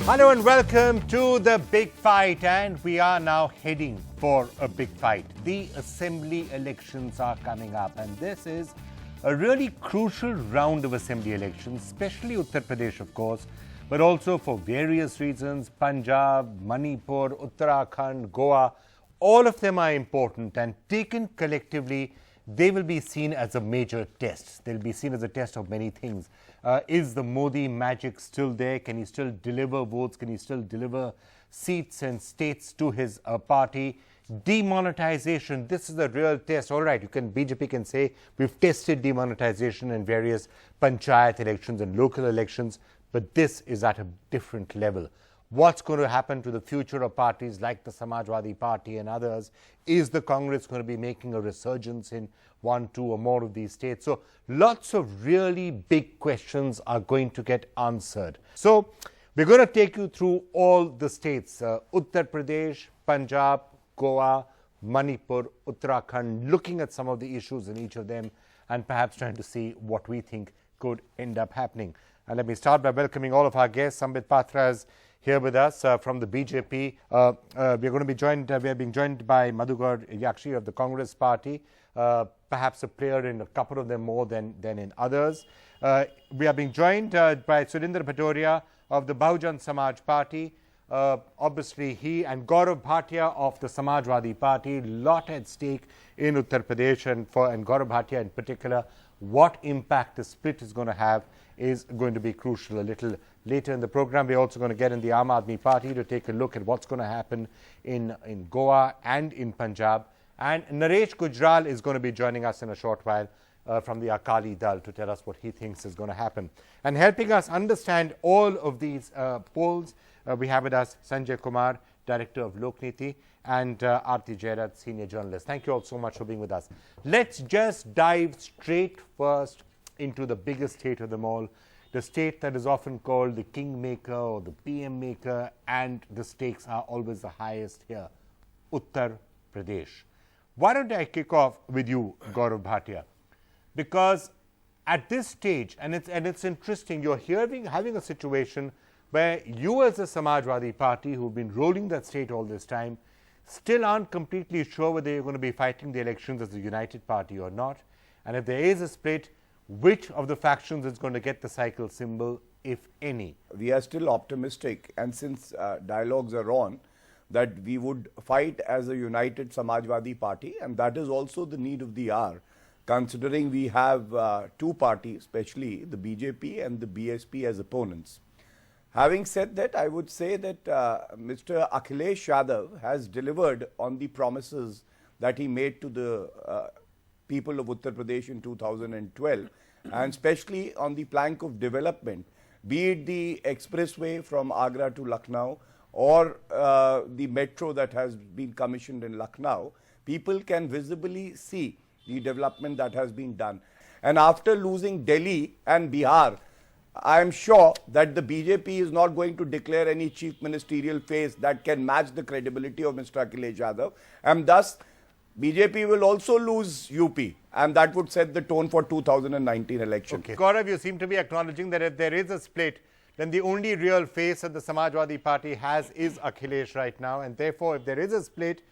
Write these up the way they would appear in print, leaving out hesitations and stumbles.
Hello and welcome to the big fight, and we are now heading for a big fight. The assembly elections are coming up, and this is a really crucial round of assembly elections, especially Uttar Pradesh, of course, but also for various reasons. Punjab, Manipur, Uttarakhand, Goa, all of them are important, and taken collectively, they will be seen as a major test. They'll be seen as a test of many things. Is the Modi magic still there? Can he still deliver votes? Can he still deliver seats and states to his party? Demonetization, this is a real test. All right, BJP can say we've tested demonetization in various panchayat elections and local elections, but this is at a different level. What's going to happen to the future of parties like the Samajwadi Party and others? Is the Congress going to be making a resurgence in one, two or more of these states? So lots of really big questions are going to get answered. So we're going to take you through all the states, Uttar Pradesh, Punjab, Goa, Manipur, Uttarakhand, looking at some of the issues in each of them and perhaps trying to see what we think could end up happening. And let me start by welcoming all of our guests. Samajwadi Patra is here with us from the BJP. We're being joined by Madhukar Yakshi of the Congress Party, perhaps a player in a couple of them more than in others. We are being joined by Surendra Bhadoria of the Bahujan Samaj Party. Obviously, he and Gaurav Bhatia of the Samajwadi Party, lot at stake in Uttar Pradesh, and Gaurav Bhatia in particular, what impact the split is going to have is going to be crucial. A little later in the program, we're also going to get in the Aam Aadmi Party to take a look at what's going to happen in Goa and in Punjab. And Naresh Gujral is going to be joining us in a short while from the Akali Dal to tell us what he thinks is going to happen. And helping us understand all of these polls, we have with us Sanjay Kumar, Director of Lokniti, and Aarti Jairat, Senior Journalist. Thank you all so much for being with us. Let's just dive straight first into the biggest state of them all, the state that is often called the kingmaker or the PM maker, and the stakes are always the highest here, Uttar Pradesh. Why don't I kick off with you, Gaurav Bhatia? Because at this stage, and it's interesting, you're having a situation where you as a Samajwadi Party, who've been rolling that state all this time, still aren't completely sure whether you're going to be fighting the elections as a united party or not. And if there is a split, which of the factions is going to get the cycle symbol, if any? We are still optimistic, and since dialogues are on, that we would fight as a united Samajwadi Party, and that is also the need of the hour, considering we have two parties, especially the BJP and the BSP as opponents. Having said that, I would say that Mr. Akhilesh Yadav has delivered on the promises that he made to the people of Uttar Pradesh in 2012, and especially on the plank of development, be it the expressway from Agra to Lucknow or the metro that has been commissioned in Lucknow. People can visibly see the development that has been done. And after losing Delhi and Bihar, I am sure that the BJP is not going to declare any chief ministerial face that can match the credibility of Mr. Akhilesh Yadav, and thus BJP will also lose UP, and that would set the tone for 2019 election. Okay. Gaurav, you seem to be acknowledging that if there is a split, then the only real face that the Samajwadi Party has is Akhilesh right now, and therefore if there is a split,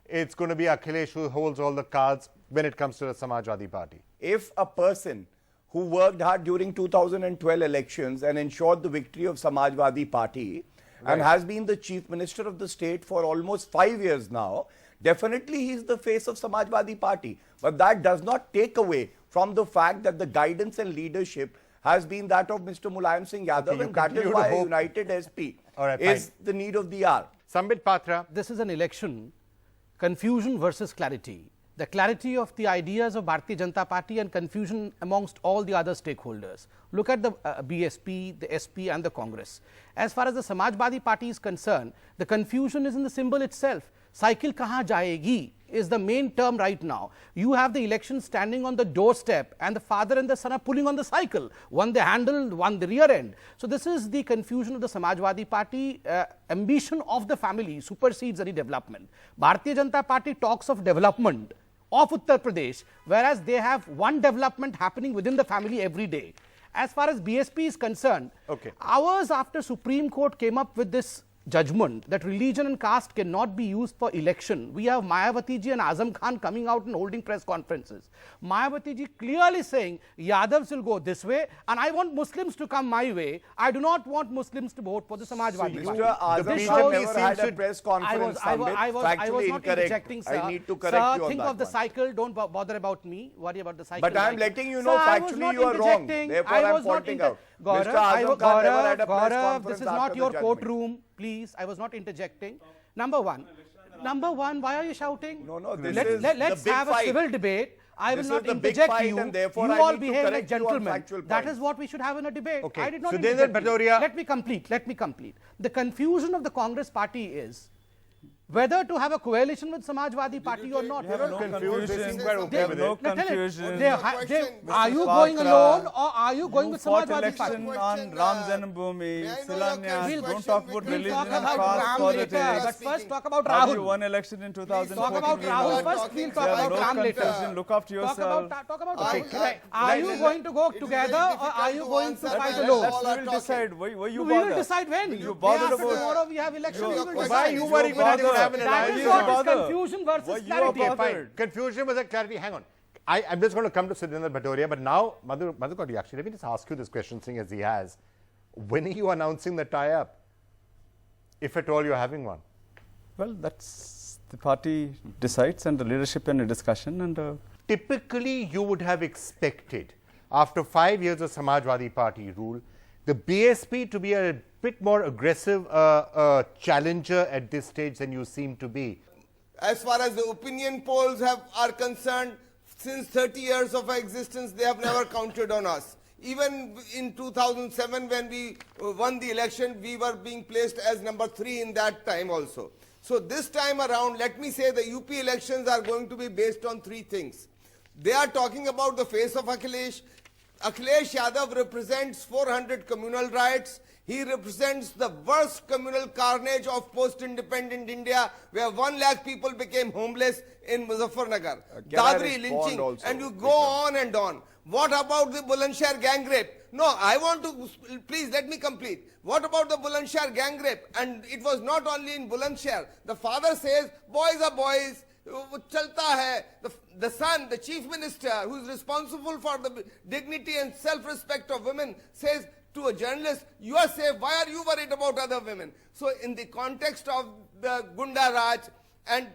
it's going to be Akhilesh who holds all the cards when it comes to the Samajwadi Party. If a person who worked hard during 2012 elections and ensured the victory of Samajwadi Party, right, and has been the chief minister of the state for almost 5 years now, definitely he is the face of Samajwadi Party. But that does not take away from the fact that the guidance and leadership has been that of Mr. Mulayam Singh Yadav, and that is why a united SP is the need of the hour. Samajwadi Patra. This is an election, confusion versus clarity. The clarity of the ideas of Bharatiya Janata Party and confusion amongst all the other stakeholders. Look at the BSP, the SP and the Congress. As far as the Samajwadi Party is concerned, the confusion is in the symbol itself. Cycle kahan jayegi is the main term right now. You have the election standing on the doorstep and the father and the son are pulling on the cycle. One the handle, one the rear end. So this is the confusion of the Samajwadi Party. Ambition of the family supersedes any development. Bharatiya Janata Party talks of development of Uttar Pradesh, whereas they have one development happening within the family every day. As far as BSP is concerned, Okay. hours after Supreme Court came up with this judgment that religion and caste cannot be used for election, we have Mayawati ji and Azam Khan coming out and holding press conferences. Mayawati ji clearly saying Yadavs will go this way and I want Muslims to come my way. I do not want Muslims to vote for the Samajwadi Party. Mr. Azam Khan never had a press conference. I was Factually not incorrect. interjecting, sir. I need to correct sir, you on think that of the one. cycle, don't bother about me, worry about the cycle. But I'm letting you know Sir, I was factually not you are wrong. interjecting. Therefore, I I'm was not pointing out. Gaurav, Mr. Azam Khan never had a press Gaurav, conference this is after not the your judgment. courtroom. Please, I was not interjecting. Number one, why are you shouting? No, this Let, is let's the big have fight. a civil debate. I This will is not the big interject fight you. and therefore You I all need to behave like correct you on gentlemen. factual That points. is what we should have in a debate. Okay. I did not Sudhendra interject you. Bhadoria. Let me complete. The confusion of the Congress party is whether to have a coalition with Samajwadi Party or not. You're not confused. This is we're okay with it. Now tell it. Confusion. Are you Mr. going Patra, alone or are you going You with fought Samajwadi Party? election on Ram Janmabhoomi, Silanyas. Don't talk about We'll religion talk and about caste Ram politics. later, but first talk about Have you Rahul. won election in 2014? Talk about we Rahul know. first, we'll talk There about no Ram later. confusion. Look after Talk yourself. about Okay. Rahul. Are you going to go together or are you going to fight alone? We will decide. Why you We bother? will decide when. You Day bothered after about... tomorrow we have election. We will Why decide. you worry when I didn't have an That is alliance? what is bother. confusion versus Why you are clarity. Okay, bothered? fine. Confusion was a clarity. Hang on. I'm just going to come to Sudhendra Bhadoria, but now, Madhukar, actually, let me just ask you this question, seeing as he has. When are you announcing the tie-up? If at all you're having one. Well, that's the party decides and the leadership in a discussion and... Typically, you would have expected, after 5 years of Samajwadi Party rule, the BSP to be a bit more aggressive challenger at this stage than you seem to be. As far as the opinion polls are concerned, since 30 years of our existence, they have never counted on us. Even in 2007, when we won the election, we were being placed as number 3 in that time also. So this time around, let me say the UP elections are going to be based on 3 things. They are talking about the face of Akhilesh. Akhilesh Yadav represents 400 communal riots. He represents the worst communal carnage of post-independent India, where 1 lakh people became homeless in Muzaffarnagar. Can I Dadri respond lynching, also, and you go on and on. What about the Bulandshahr gang rape? No, I want to, please let me complete. What about the Bulandshahr gang rape? And it was not only in Bulandshahr. The father says, boys are boys. Chalta hai. The son, the chief minister, who is responsible for the dignity and self-respect of women, says to a journalist, you are safe, why are you worried about other women? So in the context of the Gunda Raj and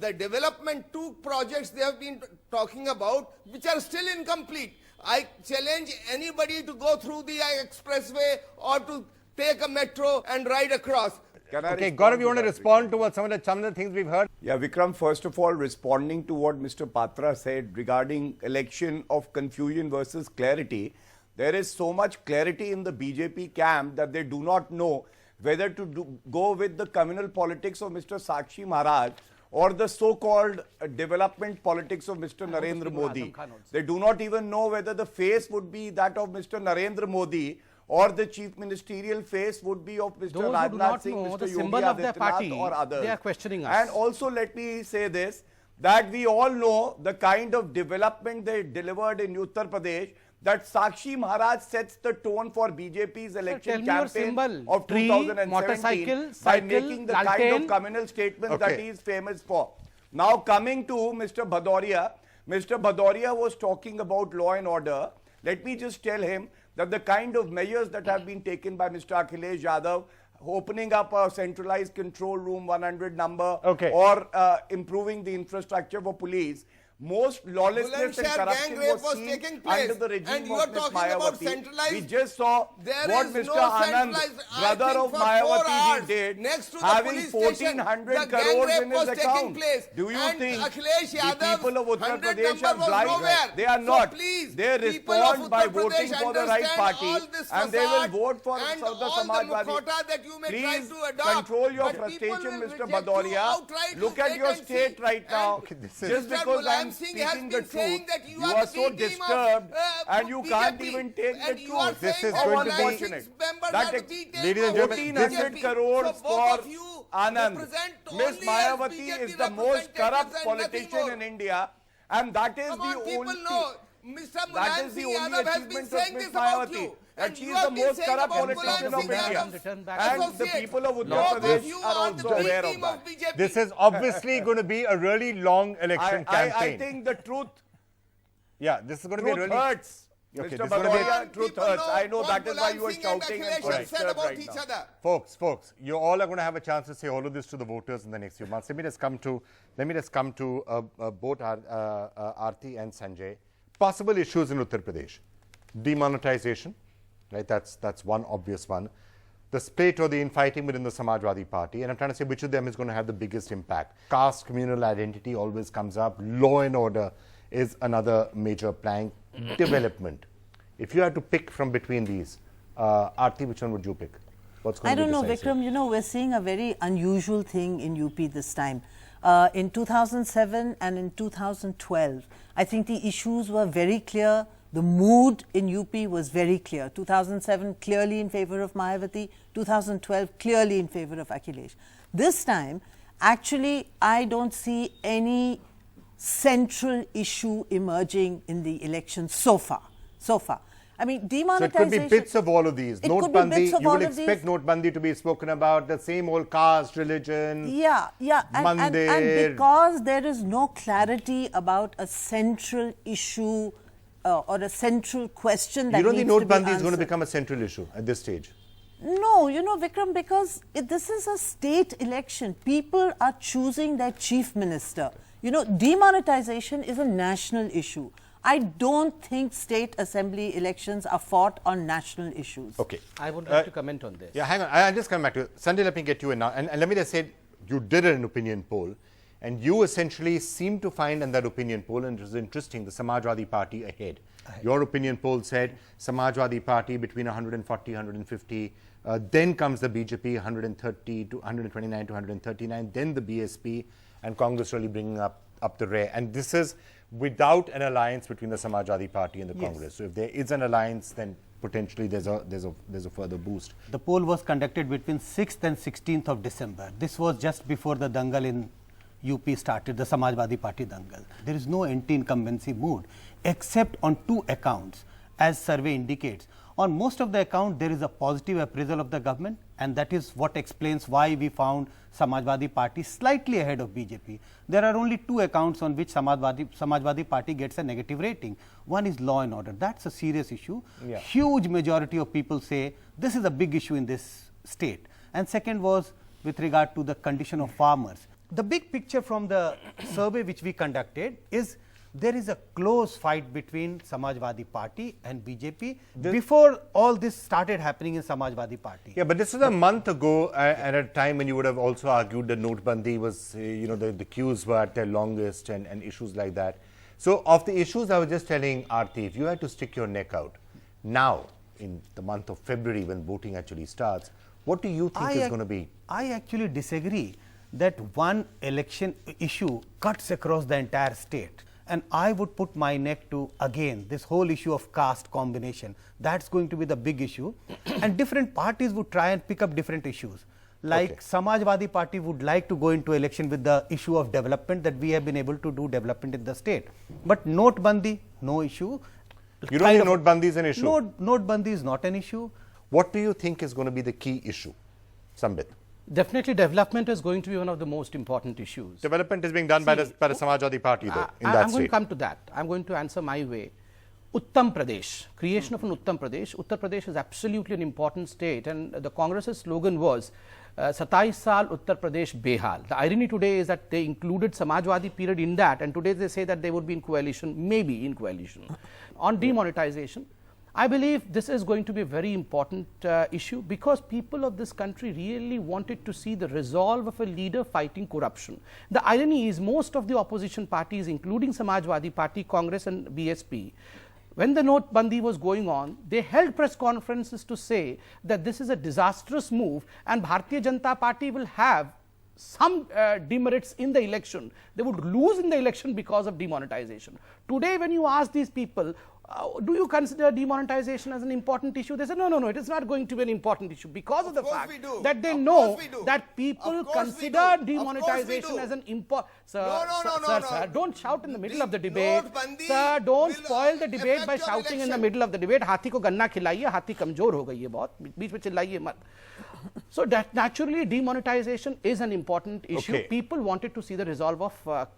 the development 2 projects they have been talking about, which are still incomplete. I challenge anybody to go through the expressway or to take a metro and ride across. Okay, Gaurav, you want to respond to some of the things we've heard? Yeah, Vikram, first of all, responding to what Mr. Patra said regarding election of confusion versus clarity, there is so much clarity in the BJP camp that they do not know whether to go with the communal politics of Mr. Sakshi Maharaj or the so-called development politics of Mr. Narendra Modi. They do not even know whether the face would be that of Mr. Narendra Modi or the chief ministerial face would be of Mr. Those who do Rajnath not Singh, know Mr. the Yogi symbol of their party, Adityanath or others. they are questioning us. And also let me say this, that we all know the kind of development they delivered in Uttar Pradesh, that Sakshi Maharaj sets the tone for BJP's election campaign of tree, 2017 motorcycle, by cycle, making the kind lalten. of communal statements that he is famous for. Now coming to Mr. Bhadoria was talking about law and order. Let me just tell him that the kind of measures that have been taken by Mr. Akhilesh Yadav, opening up a centralized control room 100 number, or improving the infrastructure for police, most lawlessness and corruption was seen under the regime of Ms. Mayawati. We just saw what Mr. Anand, brother of Mayawati, did, having 1,400 crores in his account. Do you think the people of Uttar Pradesh are blind? They are not. They respond by voting for the right party and they will vote for the Samajwadi. Please control your frustration, Mr. Bhadoria. Look at your state right now. Just because I am speaking the truth, you are so disturbed and you can't even take the truth. This is going to be unfortunate. That ladies and gentlemen, 1,400 crores for Anand. Ms. Mayawati is the most corrupt politician in India, and that is the only. Mr. That Mulayam is the Singh only Yadav has been achievement saying of this Ms. about Mayawati. you. And she you is have the been most saying corrupt about politician Mulayam of Singh India. Yadav. Return back. And the Associate. people of Uttar Both of Pradesh you are are the also B aware of team of that. BJP. This is obviously going to be a really long election campaign. I think the truth Yeah, this is going to be a really... hurts. Okay, Mr. this is gonna be- Bhadoria, truth People hurts. I know what that is why you are Mulayam Singh and shouting and Akhilesh so have said disturbed about right each now. other. Folks, you all are going to have a chance to say all of this to the voters in the next few months. Let me just come to both Aarti and Sanjay. Possible issues in Uttar Pradesh. Demonetisation, right? That's one obvious one. The split or the infighting within the Samajwadi Party, and I'm trying to say which of them is going to have the biggest impact. Caste, communal identity always comes up. Law and order is another major plank. Development. If you had to pick from between these, Aarti, which one would you pick? What's going I to don't be know, decisive? Vikram, you know, we're seeing a very unusual thing in UP this time. In 2007 and in 2012, I think the issues were very clear. The mood in UP was very clear. 2007 clearly in favor of Mayawati, 2012 clearly in favor of Akhilesh. This time, actually, I don't see any central issue emerging in the election so far. I mean, So it demonetization... could be bits of all of these. It could be Notbandi, bits of you all will of these. expect Notbandi to be spoken about, the same old caste, religion. Yeah, and Mandir. because there is no clarity about a central issue or a central question that You don't think needs to be Notbandi is going to answered. become a central issue at this stage? No, you know, Vikram, because this is a state election. People are choosing their chief minister. You know, demonetization is a national issue. I don't think state assembly elections are fought on national issues. Okay. I would like to comment on this. Yeah, hang on. I'll just come back to it. Sunday, let me get you in now. And let me just say, you did an opinion poll, and you essentially seem to find in that opinion poll, and it was interesting, the Samajwadi Party ahead. Your opinion poll said Samajwadi Party between 140, 150. Then comes the BJP, 130 to 129 to 139. Then the BSP, and Congress really bringing up the rear. And this is without an alliance between the Samajwadi Party and the Congress. So if there is an alliance, then potentially there's a further boost. The poll was conducted between 6th and 16th of December. This was just before the dangal in UP started, the Samajwadi Party dangal. There is no anti-incumbency mood except on two accounts, as survey indicates. On most of the account, there is a positive appraisal of the government, and that is what explains why we found Samajwadi Party slightly ahead of BJP. There are only two accounts on which Samajwadi Party gets a negative rating. One is law and order. That's a serious issue. Yeah. Huge majority of people say this is a big issue in this state. And second was with regard to the condition of farmers. The big picture from the survey which we conducted is there is a close fight between Samajwadi Party and BJP before all this started happening in Samajwadi Party. Yeah, but this is a month ago, at a time when you would have also argued that Notbandi was, the queues were at their longest and issues like that. So, of the issues, I was just telling Aarti, if you had to stick your neck out now, in the month of February when voting actually starts, what do you think is going to be? I actually disagree that one election issue cuts across the entire state. And I would put my neck to, again, this whole issue of caste combination. That's going to be the big issue. And different parties would try and pick up different issues. Like Samajwadi Party would like to go into election with the issue of development, that we have been able to do development in the state. But Notbandi, no issue. You don't think Notbandi is an issue? Notbandi is not an issue. What do you think is going to be the key issue, Sambit? Definitely development is going to be one of the most important issues. Development is being done by the Samajwadi Party, though, in that I'm going state. to come to that. I'm going to answer my way. Uttar Pradesh, creation of an Uttar Pradesh. Uttar Pradesh is absolutely an important state, and the Congress's slogan was 27 Saal Uttar Pradesh Behal. The irony today is that they included Samajwadi period in that, and today they say that they would be in coalition, maybe in coalition. On demonetization, I believe this is going to be a very important issue, because people of this country really wanted to see the resolve of a leader fighting corruption. The irony is most of the opposition parties, including Samajwadi Party, Congress and BSP, when the Notbandi was going on, they held press conferences to say that this is a disastrous move and Bharatiya Janata Party will have some demerits in the election. They would lose in the election because of demonetization. Today, when you ask these people, do you consider demonetization as an important issue? They said, no, it is not going to be an important issue because of the fact that they know that people consider demonetization as an important... Sir, don't shout in the middle of the debate. Sir, don't spoil the debate by shouting in the middle of the debate. Hathi ko ganna khilaiye, hathi kamjor ho gayi hai bahut, beech mein chillaiye mat. So that naturally demonetization is an important issue. Okay. People wanted to see the resolve of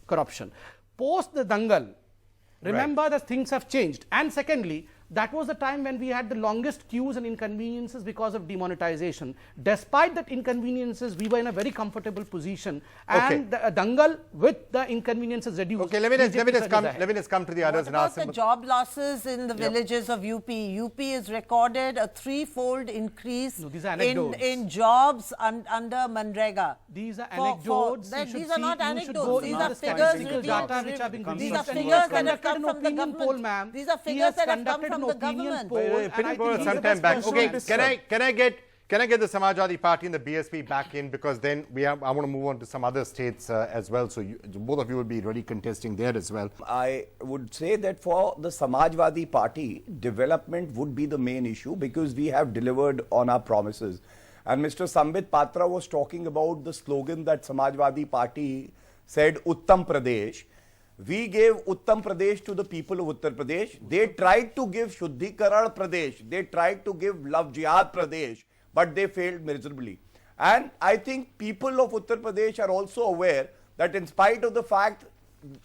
corruption. Post the dangal, remember that things have changed. And secondly, that was the time when we had the longest queues and inconveniences because of demonetization. Despite that inconveniences, we were in a very comfortable position. And the dangal with the inconveniences reduced. Okay, let me just come to the others and ask them. What about the job losses in the villages of UP? UP has recorded a threefold increase in jobs under Manrega. These are anecdotes. These are not anecdotes. These are figures These are figures that have come from the government. These are figures that have come from the government. Sometime back. Okay, can I get the Samajwadi Party and the BSP back in, because then I want to move on to some other states as well. So both of you will be really contesting there as well. I would say that for the Samajwadi Party, development would be the main issue, because we have delivered on our promises. And Mr. Sambit Patra was talking about the slogan that Samajwadi Party said, Uttar Pradesh. We gave Uttar Pradesh to the people of Uttar Pradesh. They tried to give Shuddhikaran Pradesh. They tried to give Love Jihad Pradesh, but they failed miserably. And I think people of Uttar Pradesh are also aware that in spite of the fact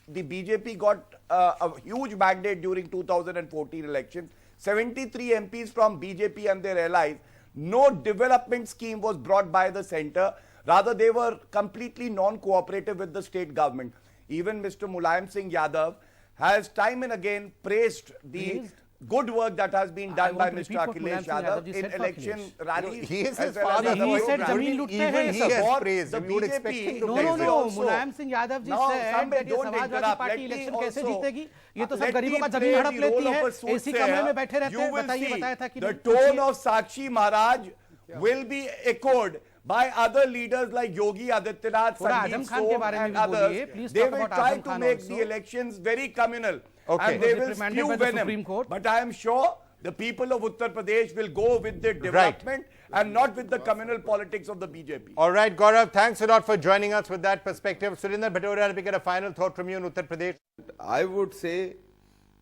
the BJP got a huge mandate during 2014 elections, 73 MPs from BJP and their allies, no development scheme was brought by the centre. Rather, they were completely non-cooperative with the state government. Even Mr. Mulayam Singh Yadav has time and again praised the good work that has been done by Mr. Akhilesh Yadav in election rallies. He is his father. He said Jameen Lutte Even he has praised. The BJP. No. Mulayam Singh Yadav ji said that ये Samajwadi party election कैसे जीतेगी? ये तो सब गरीबों का जमीन हड़प लेती है, एसी कमरे में बैठे रहते हैं. बताया था कि the tone of Sakshi Maharaj will be echoed by other leaders like Yogi Adityanath, Sandeep Som and others. They will try to make the elections very communal. And they will spew venom. But I am sure the people of Uttar Pradesh will go with the development and not with the communal politics of the BJP. All right, Gaurav, thanks a lot for joining us with that perspective. Surinder Bhattacharya, we get a final thought from you in Uttar Pradesh. I would say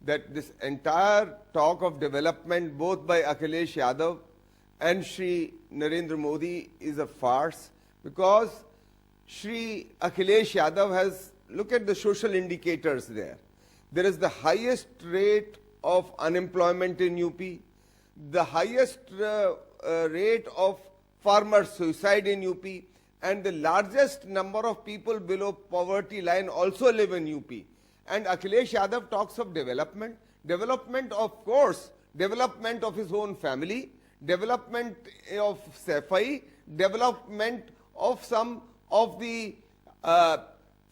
that this entire talk of development, both by Akhilesh Yadav and Shri Narendra Modi, is a farce, because Shri Akhilesh Yadav has, look at the social indicators there. There is the highest rate of unemployment in UP, the highest rate of farmer suicide in UP, and the largest number of people below poverty line also live in UP. And Akhilesh Yadav talks of development. Development, of course, development of his own family, development of Safai, development of some of the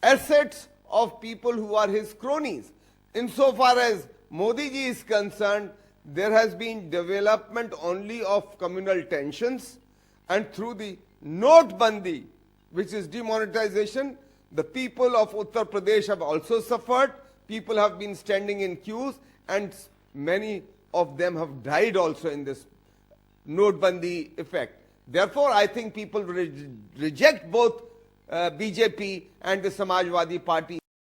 assets of people who are his cronies. Insofar as Modi ji is concerned, there has been development only of communal tensions, and through the Notebandi, which is demonetization, the people of Uttar Pradesh have also suffered. People have been standing in queues, and many of them have died also in this Notebandi effect. Therefore, I think people reject both BJP and the Samajwadi Party.